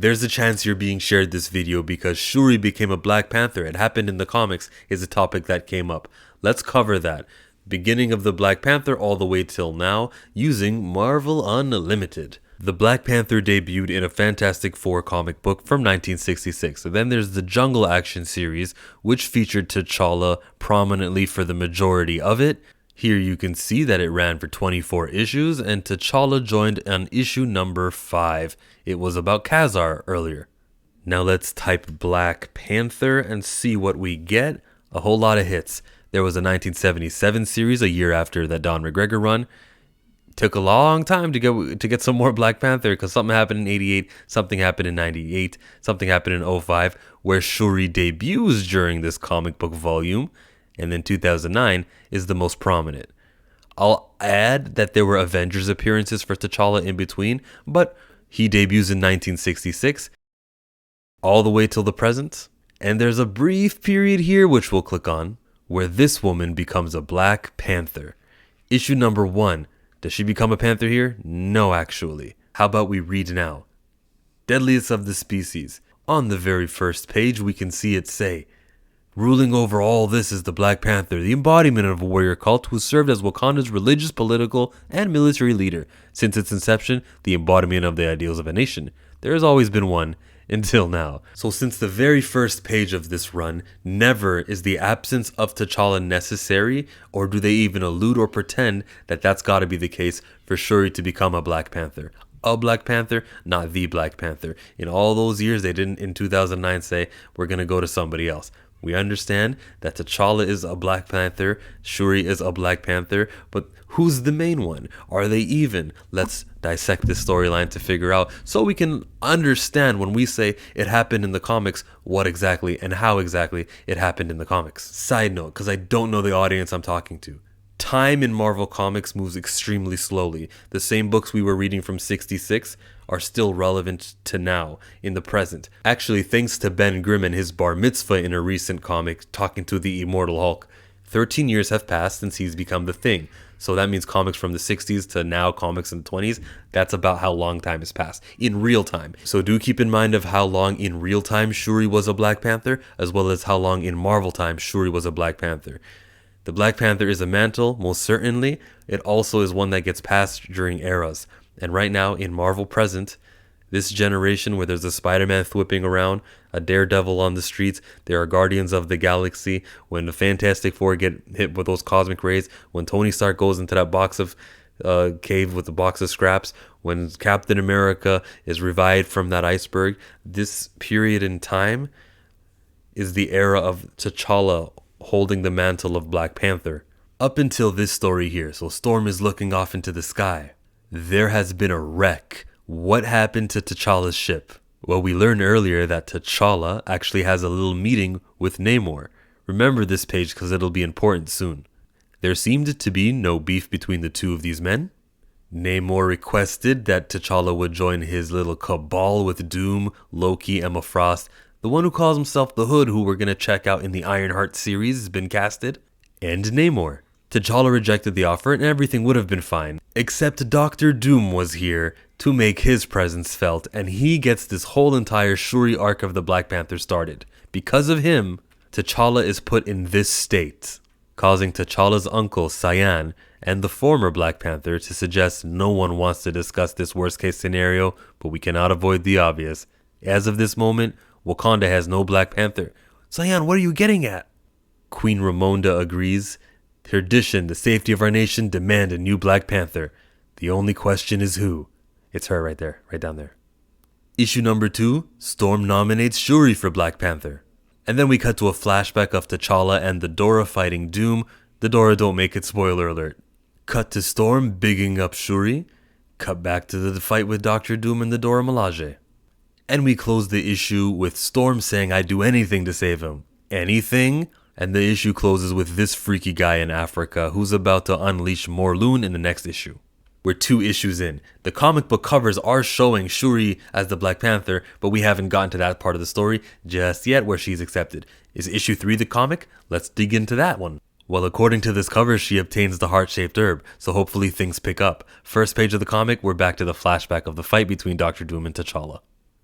There's a chance you're being shared this video because Shuri became a Black Panther. It happened in the comics is a topic that came up. Let's cover that. Beginning of the Black Panther all the way till now using Marvel Unlimited. The Black Panther debuted in a Fantastic Four comic book from 1966. And then there's the Jungle Action series, which featured T'Challa prominently for the majority of it. Here you can see that it ran for 24 issues, and T'Challa joined on issue number 5. It was about Khazar earlier. Now let's type Black Panther and see what we get. A whole lot of hits. There was a 1977 series, a year after that Don McGregor run. Took a long time to get some more Black Panther because something happened in 88, something happened in 98, something happened in 05, where Shuri debuts during this comic book volume, and then 2009 is the most prominent. I'll add that there were Avengers appearances for T'Challa in between, but he debuts in 1966, all the way till the present, and there's a brief period here, which we'll click on, where this woman becomes a Black Panther. Issue number 1. Does she become a panther here? No, actually. How about we read now? Deadliest of the species. On the very first page, we can see it say, ruling over all this is the Black Panther, the embodiment of a warrior cult who served as Wakanda's religious, political, and military leader. Since its inception, the embodiment of the ideals of a nation. There has always been one, until now. So since the very first page of this run, never is the absence of T'Challa necessary, or do they even allude or pretend that that's got to be the case for Shuri to become a Black Panther. A Black Panther, not the Black Panther. In all those years, they didn't in 2009 say, we're going to go to somebody else. We understand that T'Challa is a Black Panther, Shuri is a Black Panther, but who's the main one? Are they even? Let's dissect this storyline to figure out so we can understand when we say it happened in the comics, what exactly and how exactly it happened in the comics. Side note, because I don't know the audience I'm talking to. Time in Marvel Comics moves extremely slowly. The same books we were reading from 66 are still relevant to now, in the present. Actually, thanks to Ben Grimm and his bar mitzvah in a recent comic talking to the Immortal Hulk, 13 years have passed since he's become the Thing. So that means comics from the 60s to now comics in the 20s. That's about how long time has passed in real time. So do keep in mind of how long in real time Shuri was a Black Panther, as well as how long in Marvel time Shuri was a Black Panther. The Black Panther is a mantle, most certainly. It also is one that gets passed during eras. And right now, in Marvel present, this generation where there's a Spider-Man whipping around, a Daredevil on the streets, there are Guardians of the Galaxy, when the Fantastic Four get hit with those cosmic rays, when Tony Stark goes into that box of cave with the box of scraps, when Captain America is revived from that iceberg, this period in time is the era of T'Challa holding the mantle of Black Panther. Up until this story here, so Storm is looking off into the sky. There has been a wreck. What happened to T'Challa's ship? Well, we learned earlier that T'Challa actually has a little meeting with Namor. Remember this page because it'll be important soon. There seemed to be no beef between the two of these men. Namor requested that T'Challa would join his little cabal with Doom, Loki, Emma Frost. The one who calls himself the Hood, who we're going to check out in the Ironheart series, has been casted. And Namor. T'Challa rejected the offer and everything would have been fine. Except Dr. Doom was here to make his presence felt, and he gets this whole entire Shuri arc of the Black Panther started. Because of him, T'Challa is put in this state, causing T'Challa's uncle, Cyan, and the former Black Panther to suggest no one wants to discuss this worst case scenario, but we cannot avoid the obvious. As of this moment, Wakanda has no Black Panther. Cyan, what are you getting at? Queen Ramonda agrees. Tradition, the safety of our nation, demand a new Black Panther. The only question is who. It's her right there, right down there. Issue number 2, Storm nominates Shuri for Black Panther. And then we cut to a flashback of T'Challa and the Dora fighting Doom. The Dora don't make it, spoiler alert. Cut to Storm bigging up Shuri. Cut back to the fight with Dr. Doom and the Dora Milaje. And we close the issue with Storm saying, I'd do anything to save him. Anything? And the issue closes with this freaky guy in Africa who's about to unleash Morlun in the next issue. We're 2 issues in. The comic book covers are showing Shuri as the Black Panther, but we haven't gotten to that part of the story just yet where she's accepted. Is issue 3 the comic? Let's dig into that one. Well, according to this cover, she obtains the heart-shaped herb, so hopefully things pick up. First page of the comic, we're back to the flashback of the fight between Dr. Doom and T'Challa.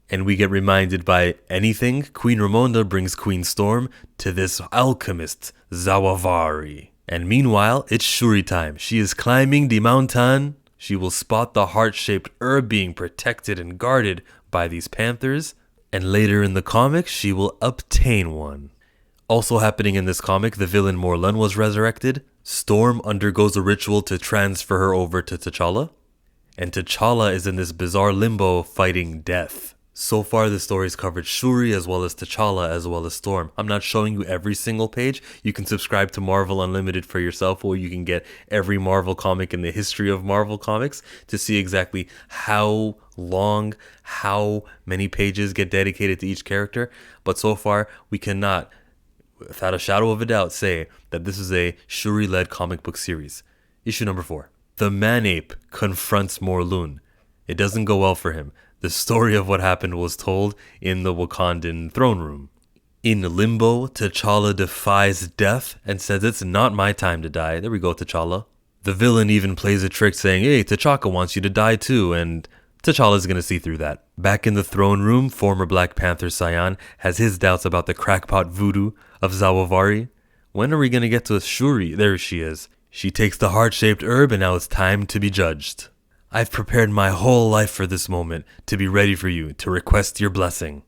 And we get reminded by anything, Queen Ramonda brings Queen Storm to this alchemist, Zawavari. And meanwhile, it's Shuri time. She is climbing the mountain. She will spot the heart-shaped herb being protected and guarded by these panthers. And later in the comic, she will obtain one. Also happening in this comic, the villain Morlun was resurrected. Storm undergoes a ritual to transfer her over to T'Challa. And T'Challa is in this bizarre limbo fighting death. So far, the story's covered Shuri as well as T'Challa as well as Storm. I'm not showing you every single page. You can subscribe to Marvel Unlimited for yourself, or you can get every Marvel comic in the history of Marvel Comics to see exactly how long, how many pages get dedicated to each character. But so far, we cannot, without a shadow of a doubt, say that this is a Shuri-led comic book series. Issue number 4. The Man-Ape confronts Morlun. It doesn't go well for him. The story of what happened was told in the Wakandan throne room. In limbo, T'Challa defies death and says it's not my time to die. There we go, T'Challa. The villain even plays a trick saying, hey, T'Chaka wants you to die too, and T'Challa's gonna see through that. Back in the throne room, former Black Panther Scion has his doubts about the crackpot voodoo of Zawavari. When are we gonna get to Shuri? There she is. She takes the heart-shaped herb and now it's time to be judged. I've prepared my whole life for this moment, to be ready for you, to request your blessing.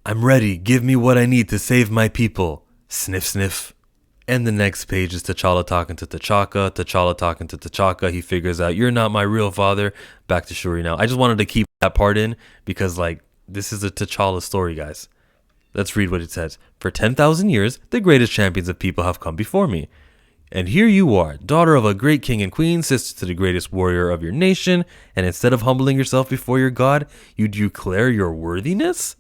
I'm ready, give me what I need to save my people. Sniff, sniff. And the next page is T'Challa talking to T'Chaka, T'Challa talking to T'Chaka. He figures out, you're not my real father. Back to Shuri now. I just wanted to keep that part in, because this is a T'Challa story, guys. Let's read what it says. For 10,000 years, the greatest champions of people have come before me. And here you are, daughter of a great king and queen, sister to the greatest warrior of your nation, and instead of humbling yourself before your god, you declare your worthiness?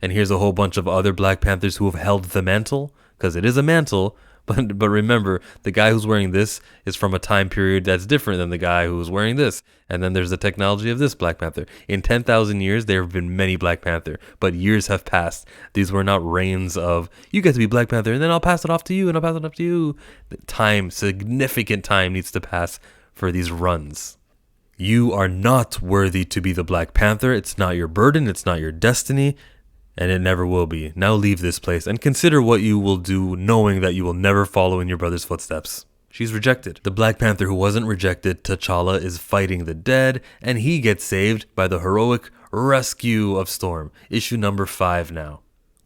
And here's a whole bunch of other Black Panthers who have held the mantle, because it is a mantle, but remember, the guy who's wearing this is from a time period that's different than the guy who's wearing this. And then there's the technology of this Black Panther. In 10,000 years, there have been many Black Panther, but years have passed. These were not reigns of, you get to be Black Panther, and then I'll pass it off to you, and I'll pass it off to you. Time, significant time needs to pass for these runs. You are not worthy to be the Black Panther. It's not your burden. It's not your destiny. And it never will be. Now leave this place and consider what you will do, knowing that you will never follow in your brother's footsteps. She's rejected. The Black Panther who wasn't rejected, T'Challa, is fighting the dead, and he gets saved by the heroic rescue of Storm. Issue number 5 now.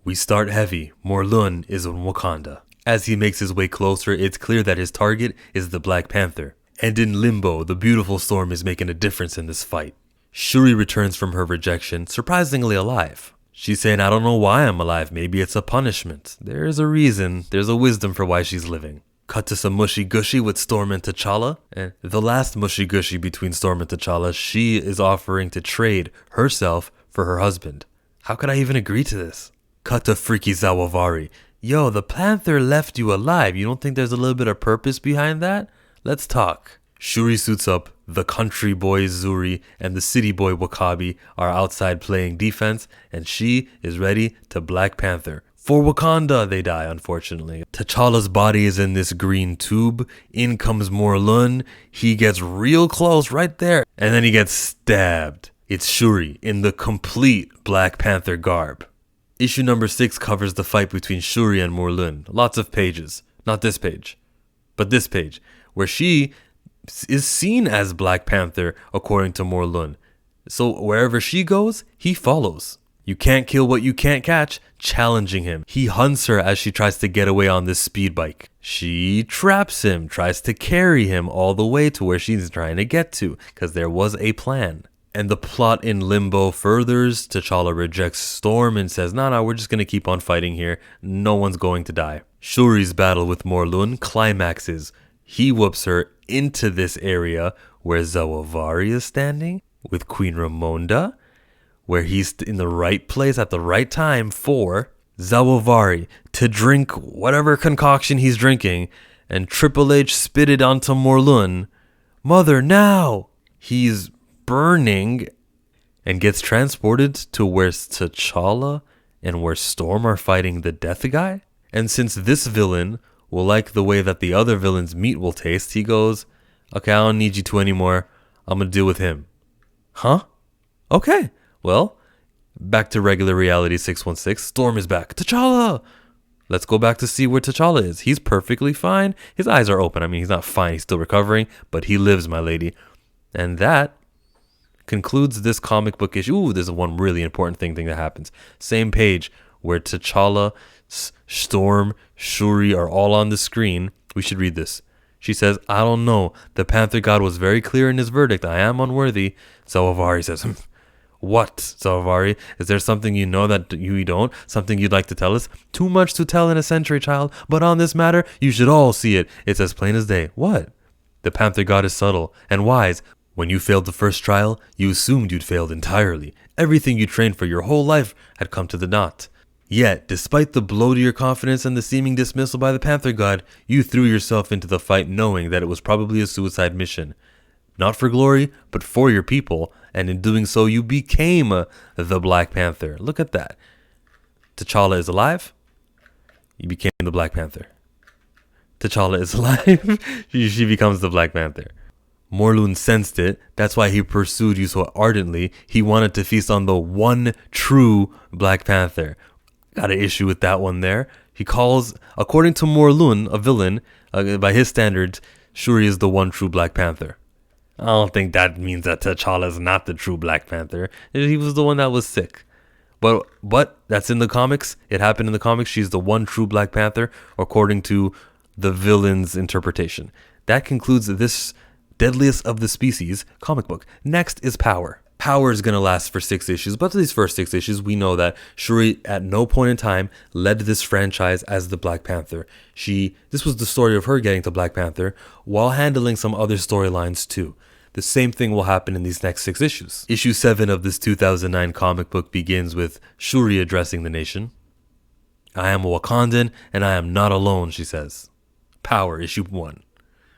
We start heavy. Morlun is in Wakanda. As he makes his way closer, it's clear that his target is the Black Panther. And in limbo, the beautiful Storm is making a difference in this fight. Shuri returns from her rejection, surprisingly alive. She's saying, I don't know why I'm alive. Maybe it's a punishment. There's a reason. There's a wisdom for why she's living. Cut to some mushy-gushy with Storm and T'Challa. And the last mushy-gushy between Storm and T'Challa, she is offering to trade herself for her husband. How could I even agree to this? Cut to freaky Zawavari. Yo, the Panther left you alive. You don't think there's a little bit of purpose behind that? Let's talk. Shuri suits up. The country boy Zuri and the city boy Wakabi are outside playing defense, and she is ready to Black Panther. For Wakanda, they die, unfortunately. T'Challa's body is in this green tube. In comes Morlun. He gets real close right there, and then he gets stabbed. It's Shuri in the complete Black Panther garb. Issue number 6 covers the fight between Shuri and Morlun. Lots of pages. Not this page, but this page, where she is seen as Black Panther according to Morlun. So wherever she goes, he follows. You can't kill what you can't catch, challenging him. He hunts her as she tries to get away on this speed bike. She traps him, tries to carry him all the way to where she's trying to get to, because there was a plan. And the plot in limbo furthers. T'Challa rejects Storm and says, no, we're just going to keep on fighting here. No one's going to die. Shuri's battle with Morlun climaxes. He whoops her into this area where Zawavari is standing with Queen Ramonda, where he's in the right place at the right time for Zawavari to drink whatever concoction he's drinking, and Triple H spit it onto Morlun. Mother, now! He's burning and gets transported to where T'Challa and where Storm are fighting the Death Guy. And since this villain will like the way that the other villain's meat will taste, he goes, okay, I don't need you two anymore. I'm going to deal with him. Huh? Okay. Well, Back to regular reality 616. Storm is back. T'Challa! Let's go back to see where T'Challa is. He's perfectly fine. His eyes are open. I mean, he's not fine. He's still recovering, but he lives, my lady. And that concludes this comic book issue. Ooh, there's one really important thing that happens. Same page where T'Challa, Storm, Shuri are all on the screen. We should read this. She says, I don't know. The Panther God was very clear in his verdict. I am unworthy. Zawavari says, what, Zawavari? Is there something you know that you don't? Something you'd like to tell us? Too much to tell in a century, child. But on this matter, you should all see it. It's as plain as day. What? The Panther God is subtle and wise. When you failed the first trial, you assumed you'd failed entirely. Everything you trained for your whole life had come to the naught. Yet, despite the blow to your confidence and the seeming dismissal by the Panther God, you threw yourself into the fight knowing that it was probably a suicide mission. Not for glory, but for your people, and in doing so, you became the Black Panther. Look at that. T'Challa is alive. You became the Black Panther. T'Challa is alive. She becomes the Black Panther. Morlun sensed it. That's why he pursued you so ardently. He wanted to feast on the one true Black Panther. Got an issue with that one there. He calls, according to Morlun, a villain, by his standards, Shuri is the one true Black Panther. I don't think that means that T'Challa is not the true Black Panther. He was the one that was sick. But that's in the comics. It happened in the comics. She's the one true Black Panther, according to the villain's interpretation. That concludes this Deadliest of the Species comic book. Next is Power. Power is going to last for 6 issues, but these first 6 issues, we know that Shuri at no point in time led this franchise as the Black Panther. This was the story of her getting to Black Panther while handling some other storylines too. The same thing will happen in these next 6 issues. Issue 7 of this 2009 comic book begins with Shuri addressing the nation. I am a Wakandan and I am not alone, she says. Power, issue 1.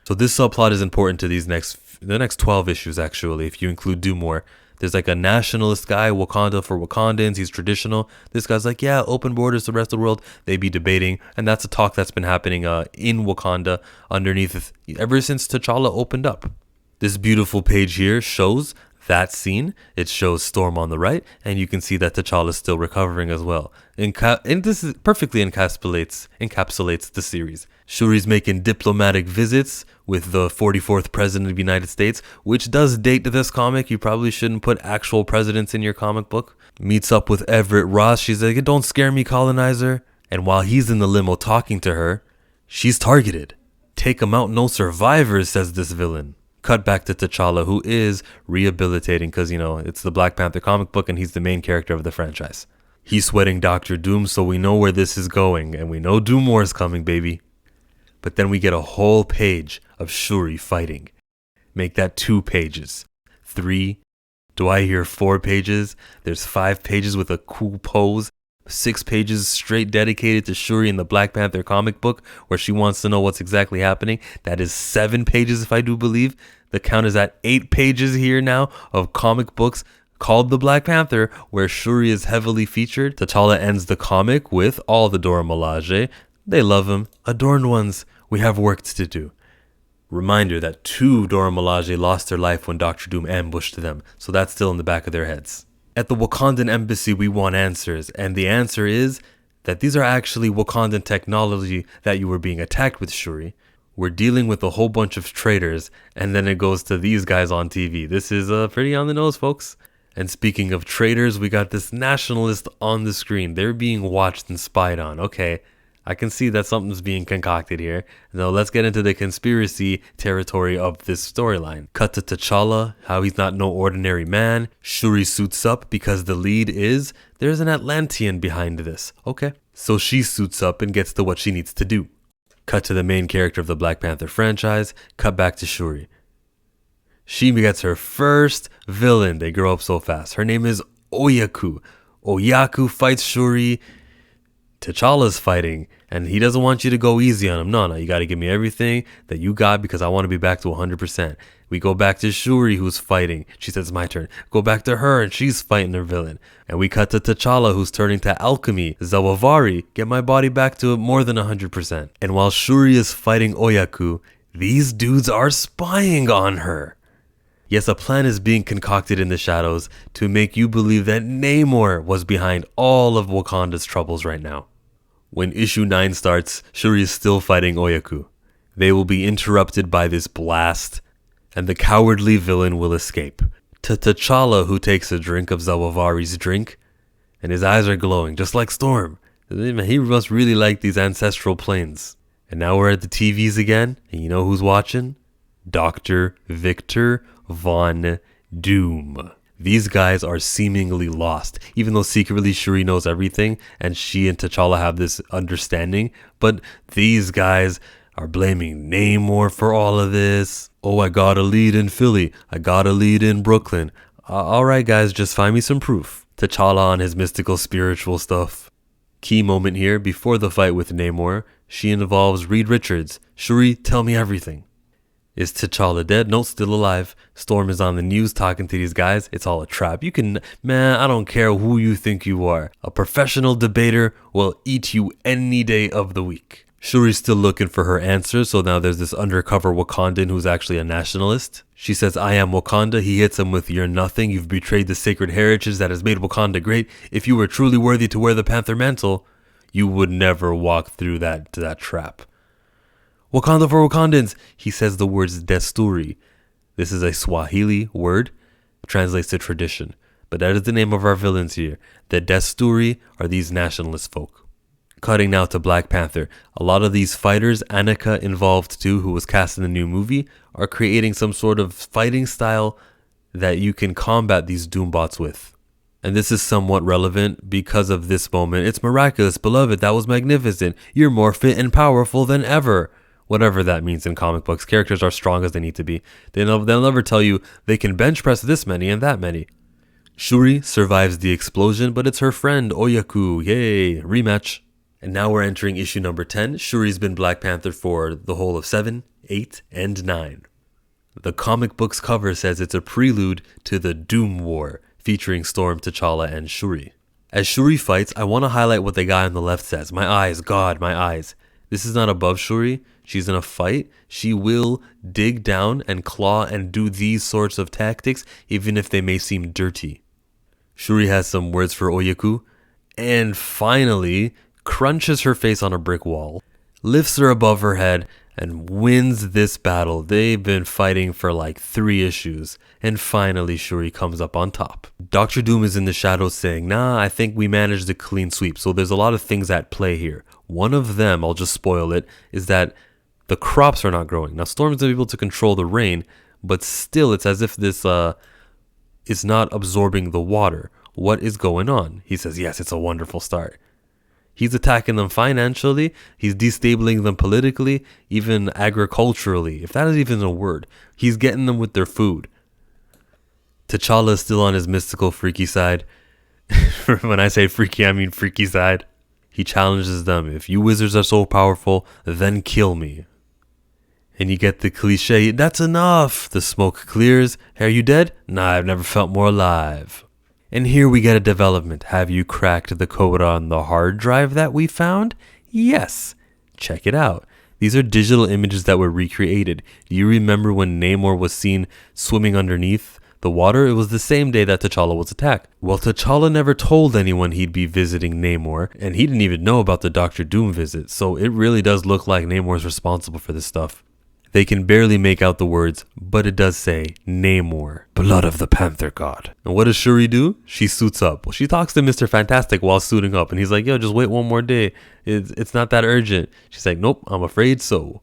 So this subplot is important to the next 12 issues, actually, if you include Dumore. There's like a nationalist guy, Wakanda for Wakandans. He's traditional. This guy's like, yeah, open borders to the rest of the world. They be debating. And that's a talk that's been happening in Wakanda underneath ever since T'Challa opened up. This beautiful page here shows that scene. It shows Storm on the right. And you can see that T'Challa is still recovering as well. And this perfectly encapsulates the series. Shuri's making diplomatic visits with the 44th president of the United States, which does date to this comic. You probably shouldn't put actual presidents in your comic book. Meets up with Everett Ross. She's like, don't scare me, colonizer. And while he's in the limo talking to her, she's targeted. Take him out, no survivors, says this villain. Cut back to T'Challa, who is rehabilitating because, it's the Black Panther comic book and he's the main character of the franchise. He's sweating Dr. Doom, so we know where this is going. And we know Doom War is coming, baby. But then we get a whole page of Shuri fighting. Make that 2 pages. 3. Do I hear 4 pages? There's 5 pages with a cool pose. 6 pages straight dedicated to Shuri in the Black Panther comic book where she wants to know what's exactly happening. That is 7 pages if I do believe. The count is at 8 pages here now of comic books called The Black Panther where Shuri is heavily featured. T'Challa ends the comic with all the Dora Milaje. They love him. Adorned ones, we have work to do. Reminder that 2 Dora Milaje lost their life when Dr. Doom ambushed them, so that's still in the back of their heads. At the Wakandan embassy, we want answers, and the answer is that these are actually Wakandan technology that you were being attacked with, Shuri. We're dealing with a whole bunch of traitors, and then it goes to these guys on TV. This is pretty on the nose, folks. And speaking of traitors, we got this nationalist on the screen. They're being watched and spied on. Okay, I can see that something's being concocted here. Now let's get into the conspiracy territory of this storyline. Cut to T'Challa, how he's not no ordinary man. Shuri suits up because the lead is there's an Atlantean behind this. Okay, so she suits up and gets to what she needs to do. Cut to the main character of the Black Panther franchise. Cut back to Shuri. She gets her first villain. They grow up so fast. Her name is Oyaku. Oyaku fights Shuri. T'Challa's fighting, and he doesn't want you to go easy on him. No, you got to give me everything that you got because I want to be back to 100%. We go back to Shuri, who's fighting. She says, it's my turn. Go back to her, and she's fighting her villain. And we cut to T'Challa, who's turning to alchemy. Zawavari, get my body back to more than 100%. And while Shuri is fighting Oyaku, these dudes are spying on her. Yes, a plan is being concocted in the shadows to make you believe that Namor was behind all of Wakanda's troubles right now. When issue 9 starts, Shuri is still fighting Oyaku. They will be interrupted by this blast, and the cowardly villain will escape. T'Challa, who takes a drink of Zawavari's drink, and his eyes are glowing, just like Storm. He must really like these ancestral planes. And now we're at the TVs again, and you know who's watching? Dr. Victor Von Doom. These guys are seemingly lost, even though secretly Shuri knows everything and she and T'Challa have this understanding. But these guys are blaming Namor for all of this. Oh, I got a lead in Philly. I got a lead in Brooklyn. Alright guys, just find me some proof. T'Challa on his mystical spiritual stuff. Key moment here, before the fight with Namor, she involves Reed Richards. Shuri, tell me everything. Is T'Challa dead? No, still alive. Storm is on the news talking to these guys. It's all a trap. I don't care who you think you are. A professional debater will eat you any day of the week. Shuri's still looking for her answers, so now there's this undercover Wakandan who's actually a nationalist. She says, I am Wakanda. He hits him with, you're nothing. You've betrayed the sacred heritage that has made Wakanda great. If you were truly worthy to wear the Panther mantle, you would never walk through that trap. Wakanda for Wakandans, he says the words desturi. This is a Swahili word, translates to tradition. But that is the name of our villains here. The desturi are these nationalist folk. Cutting now to Black Panther. A lot of these fighters, Annika involved too, who was cast in the new movie, are creating some sort of fighting style that you can combat these Doombots with. And this is somewhat relevant because of this moment. It's miraculous, beloved, that was magnificent. You're more fit and powerful than ever. Whatever that means in comic books, characters are strong as they need to be. They'll never tell you they can bench press this many and that many. Shuri survives the explosion, but it's her friend Oyaku. Yay, rematch. And now we're entering issue number 10. Shuri's been Black Panther for the whole of 7, 8, and 9. The comic book's cover says it's a prelude to the Doom War, featuring Storm, T'Challa, and Shuri. As Shuri fights, I want to highlight what the guy on the left says. My eyes, God, my eyes. This is not above Shuri. She's in a fight. She will dig down and claw and do these sorts of tactics, even if they may seem dirty. Shuri has some words for Oyaku, and finally crunches her face on a brick wall, lifts her above her head, and wins this battle. They've been fighting for like 3 issues, and finally Shuri comes up on top. Dr. Doom is in the shadows saying, nah, I think we managed a clean sweep. So there's a lot of things at play here. One of them, I'll just spoil it, is that the crops are not growing. Now Storm's able to control the rain, but still it's as if this is not absorbing the water. What is going on? He says, yes, it's a wonderful start. He's attacking them financially, he's destabilizing them politically, even agriculturally, if that is even a word. He's getting them with their food. T'Challa is still on his mystical freaky side. When I say freaky, I mean freaky side. He challenges them, if you wizards are so powerful, then kill me. And you get the cliche, that's enough. The smoke clears. Are you dead? Nah, I've never felt more alive. And here we get a development. Have you cracked the code on the hard drive that we found? Yes. Check it out. These are digital images that were recreated. Do you remember when Namor was seen swimming underneath the water? It was the same day that T'Challa was attacked. Well, T'Challa never told anyone he'd be visiting Namor, and he didn't even know about the Dr. Doom visit, so it really does look like Namor's responsible for this stuff. They can barely make out the words, but it does say Namor, blood of the Panther God. And what does Shuri do? She suits up. Well, she talks to Mr. Fantastic while suiting up, and he's like, yo, just wait one more day. It's not that urgent. She's like, nope, I'm afraid so.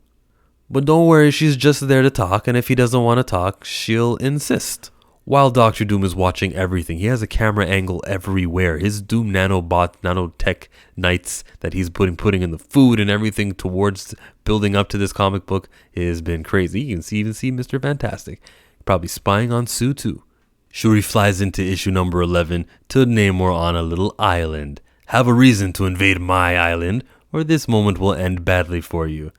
But don't worry, she's just there to talk, and if he doesn't want to talk, she'll insist. While Dr. Doom is watching everything, he has a camera angle everywhere. His Doom nanotech knights that he's putting in the food and everything towards building up to this comic book has been crazy. You can even see Mr. Fantastic. Probably spying on Sue too. Shuri flies into issue number 11 to Namor on a little island. Have a reason to invade my island, or this moment will end badly for you.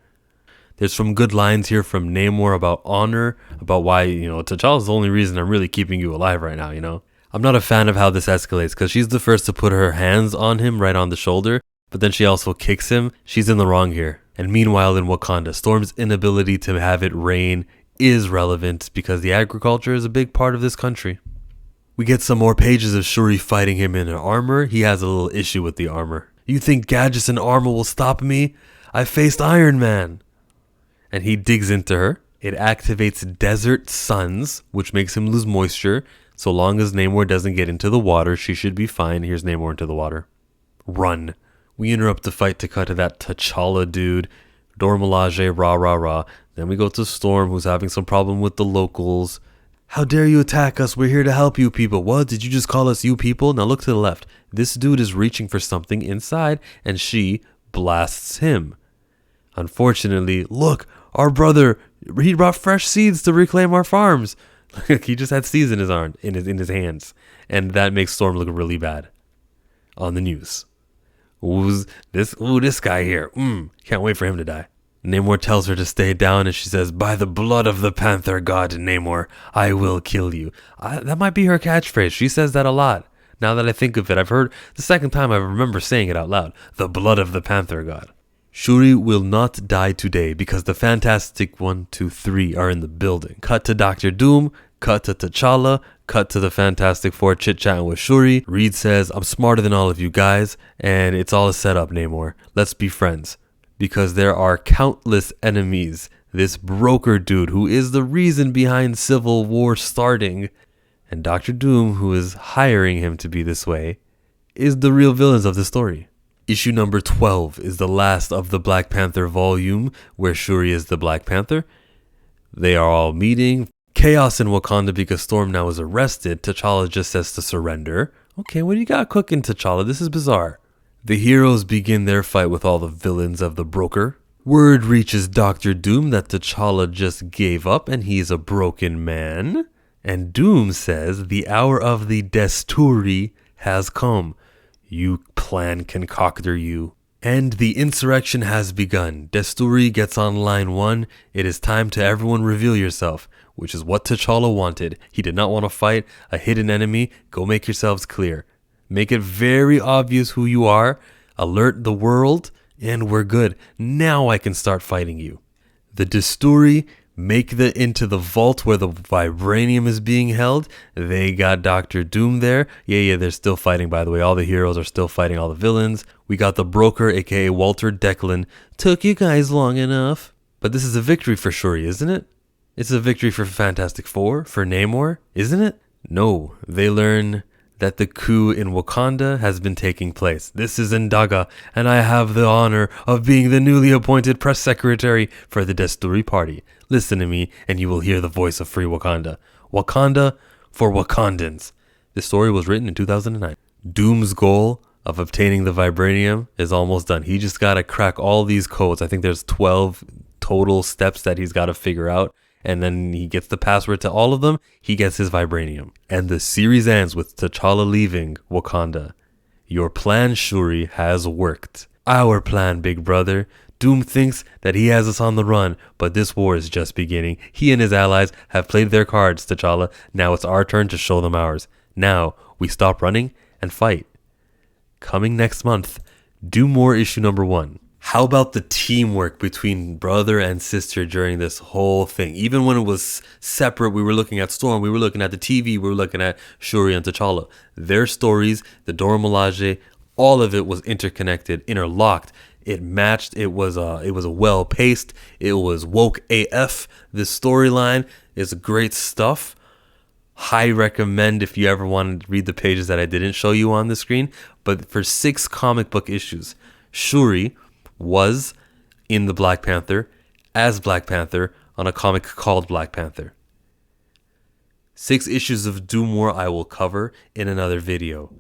There's some good lines here from Namor about honor, about why, T'Challa's the only reason I'm really keeping you alive right now, I'm not a fan of how this escalates, because she's the first to put her hands on him right on the shoulder, but then she also kicks him. She's in the wrong here. And meanwhile in Wakanda, Storm's inability to have it rain is relevant because the agriculture is a big part of this country. We get some more pages of Shuri fighting him in her armor. He has a little issue with the armor. You think gadgets and armor will stop me? I faced Iron Man. And he digs into her. It activates desert suns, which makes him lose moisture. So long as Namor doesn't get into the water, she should be fine. Here's Namor into the water. Run. We interrupt the fight to cut to that T'Challa dude. Dora Milaje, rah, rah, rah. Then we go to Storm, who's having some problem with the locals. How dare you attack us? We're here to help you people. What? Did you just call us you people? Now look to the left. This dude is reaching for something inside, and she blasts him. Unfortunately, look, our brother, he brought fresh seeds to reclaim our farms. He just had seeds in his arm, in his hands, and that makes Storm look really bad on the news. Who's this? Ooh, this guy here. Can't wait for him to die. Namor tells her to stay down, and she says, "By the blood of the Panther God, Namor, I will kill you." That might be her catchphrase. She says that a lot. Now that I think of it, I've heard the second time I remember saying it out loud. The blood of the Panther God. Shuri will not die today because the Fantastic 1, 2, 3 are in the building. Cut to Dr. Doom, cut to T'Challa, cut to the Fantastic Four chit-chatting with Shuri. Reed says, "I'm smarter than all of you guys, and it's all a setup, Namor. Let's be friends. Because there are countless enemies. This broker dude who is the reason behind Civil War starting, and Dr. Doom, who is hiring him to be this way, is the real villains of the story." Issue number 12 is the last of the Black Panther volume, where Shuri is the Black Panther. They are all meeting. Chaos in Wakanda because Storm now is arrested. T'Challa just says to surrender. Okay, what do you got cooking, T'Challa? This is bizarre. The heroes begin their fight with all the villains of the broker. Word reaches Dr. Doom that T'Challa just gave up and he's a broken man. And Doom says the hour of the Desturi has come. You plan concoctor, you. And the insurrection has begun. Desturi gets on line 1. It is time to everyone reveal yourself, which is what T'Challa wanted. He did not want to fight a hidden enemy. Go make yourselves clear. Make it very obvious who you are. Alert the world, and we're good. Now I can start fighting you. The Desturi make it into the vault where the vibranium is being held. They got Dr. Doom there. Yeah, they're still fighting, by the way. All the heroes are still fighting all the villains. We got the broker, aka Walter Declan. Took you guys long enough. But this is a victory for Shuri, isn't it? It's a victory for Fantastic Four, for Namor, isn't it? No, they learn that the coup in Wakanda has been taking place. This is Ndaga, and I have the honor of being the newly appointed press secretary for the Desturi party. Listen to me, and you will hear the voice of free Wakanda. Wakanda for Wakandans. This story was written in 2009. Doom's goal of obtaining the vibranium is almost done. He just gotta crack all these codes. I think there's 12 total steps that he's gotta figure out. And then he gets the password to all of them, he gets his vibranium. And the series ends with T'Challa leaving Wakanda. Your plan, Shuri, has worked. Our plan, big brother. Doom thinks that he has us on the run, but this war is just beginning. He and his allies have played their cards, T'Challa. Now it's our turn to show them ours. Now we stop running and fight. Coming next month, Do More issue number 1. How about the teamwork between brother and sister during this whole thing? Even when it was separate, we were looking at Storm, we were looking at the TV, we were looking at Shuri and T'Challa. Their stories, the Dora Milaje, all of it was interconnected, interlocked. It matched. It was a well-paced. It was woke AF. This storyline is great stuff. High recommend if you ever want to read the pages that I didn't show you on the screen. But for 6 comic book issues, Shuri was in the Black Panther as Black Panther on a comic called Black Panther. 6 issues of Do More I will cover in another video.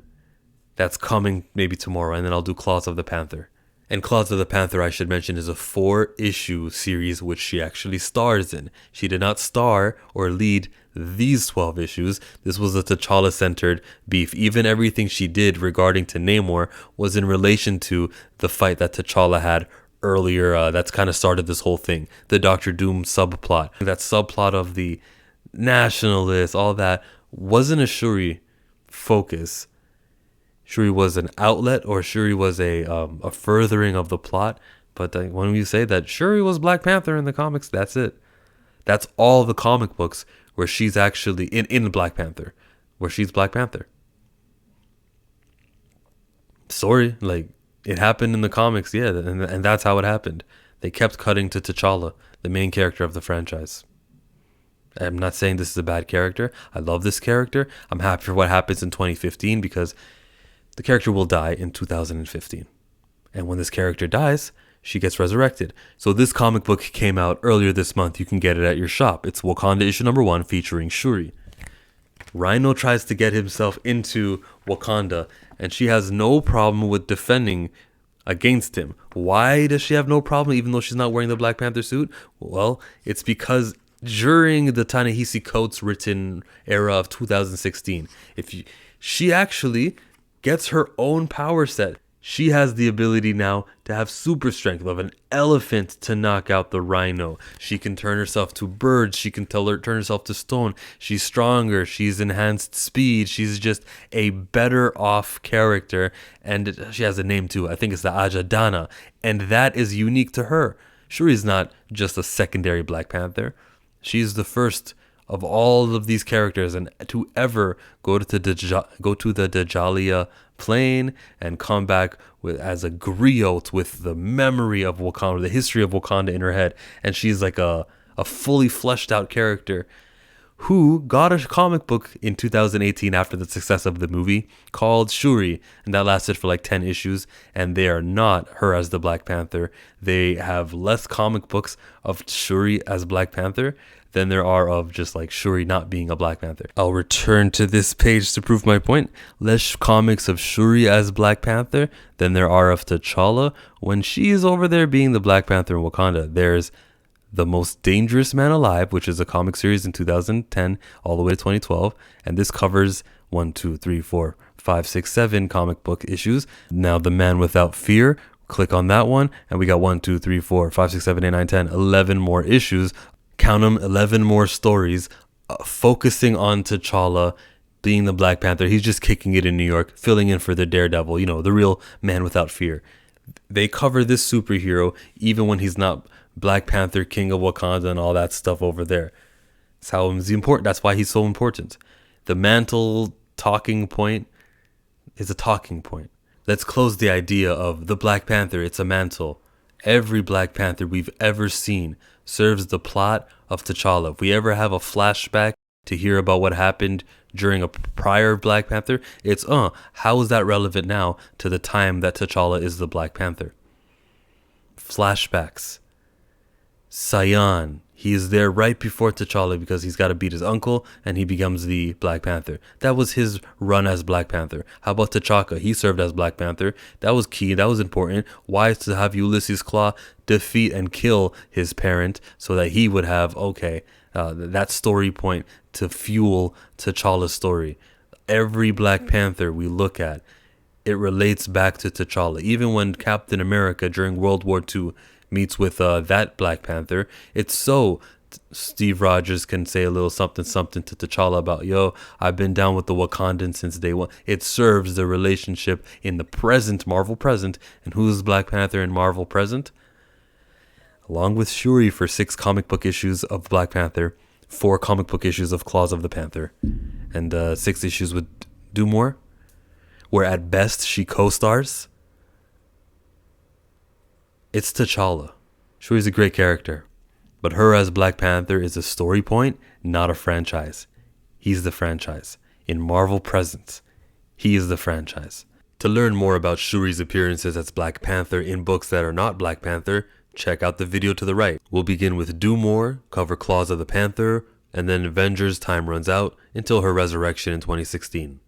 That's coming maybe tomorrow, and then I'll do Claws of the Panther. And Claws of the Panther, I should mention, is a 4-issue series which she actually stars in. She did not star or lead these 12 issues. This was a T'Challa-centered beef. Even everything she did regarding to Namor was in relation to the fight that T'Challa had earlier. That's kind of started this whole thing. The Dr. Doom subplot. That subplot of the nationalists, all that, wasn't a Shuri focus. Shuri was an outlet, or Shuri was a furthering of the plot. But when we say that Shuri was Black Panther in the comics, that's it. That's all the comic books where she's actually in Black Panther, where she's Black Panther. Sorry, like, it happened in the comics, yeah, and that's how it happened. They kept cutting to T'Challa, the main character of the franchise. I'm not saying this is a bad character. I love this character. I'm happy for what happens in 2015 because the character will die in 2015. And when this character dies, she gets resurrected. So this comic book came out earlier this month. You can get it at your shop. It's Wakanda issue number 1 featuring Shuri. Rhino tries to get himself into Wakanda, and she has no problem with defending against him. Why does she have no problem even though she's not wearing the Black Panther suit? Well, it's because during the Ta-Nehisi Coates written era of 2016, she actually gets her own power set. She has the ability now to have super strength of an elephant to knock out the Rhino. She can turn herself to birds. She can turn herself to stone. She's stronger. She's enhanced speed. She's just a better off character. And she has a name too. I think it's the Ajadana. And that is unique to her. Shuri's not just a secondary Black Panther. She's the first of all of these characters and to ever go to the Djalia plane and come back as a griot with the memory of Wakanda, the history of Wakanda in her head. And she's like a fully fleshed out character who got a comic book in 2018 after the success of the movie called Shuri, and that lasted for like 10 issues. And they are not her as the Black Panther. They have less comic books of Shuri as Black Panther than there are of just like Shuri not being a Black Panther. I'll return to this page to prove my point. Less comics of Shuri as Black Panther than there are of T'Challa when she's over there being the Black Panther in Wakanda. There's The Most Dangerous Man Alive, which is a comic series in 2010 all the way to 2012, and this covers 1, 2, 3, 4, 5, 6, 7 comic book issues. Now The Man Without Fear, click on that one, and we got 1, 2, 3, 4, 5, 6, 7, 8, 9, 10, 11 more issues. Count them, 11 more stories focusing on T'Challa being the Black Panther. He's just kicking it in New York, filling in for the Daredevil, the real Man Without Fear. They cover this superhero even when he's not Black Panther, King of Wakanda, and all that stuff over there. That's why he's so important. The mantle talking point is a talking point. Let's close the idea of the Black Panther. It's a mantle. Every Black Panther we've ever seen serves the plot of T'Challa. If we ever have a flashback to hear about what happened during a prior Black Panther, it's how is that relevant now to the time that T'Challa is the Black Panther? Flashbacks. Sion, he is there right before T'Challa because he's got to beat his uncle and he becomes the Black Panther. That was his run as Black Panther. How about T'Chaka? He served as Black Panther. That was key. That was important. Why? To have Ulysses Claw defeat and kill his parent so that he would have, that story point to fuel T'Challa's story. Every Black Panther we look at, it relates back to T'Challa. Even when Captain America during World War II meets with that Black Panther, it's so Steve Rogers can say a little something to T'Challa about, I've been down with the Wakandans since day one. It serves the relationship in the present, Marvel present. And who's Black Panther in Marvel present? Along with Shuri for 6 comic book issues of Black Panther, 4 comic book issues of Claws of the Panther, and 6 issues with Dumore, where at best she co-stars. It's T'Challa. Shuri's a great character, but her as Black Panther is a story point, not a franchise. He's the franchise. In Marvel presence, he is the franchise. To learn more about Shuri's appearances as Black Panther in books that are not Black Panther, check out the video to the right. We'll begin with Dumore, cover Claws of the Panther, and then Avengers Time Runs Out until her resurrection in 2016.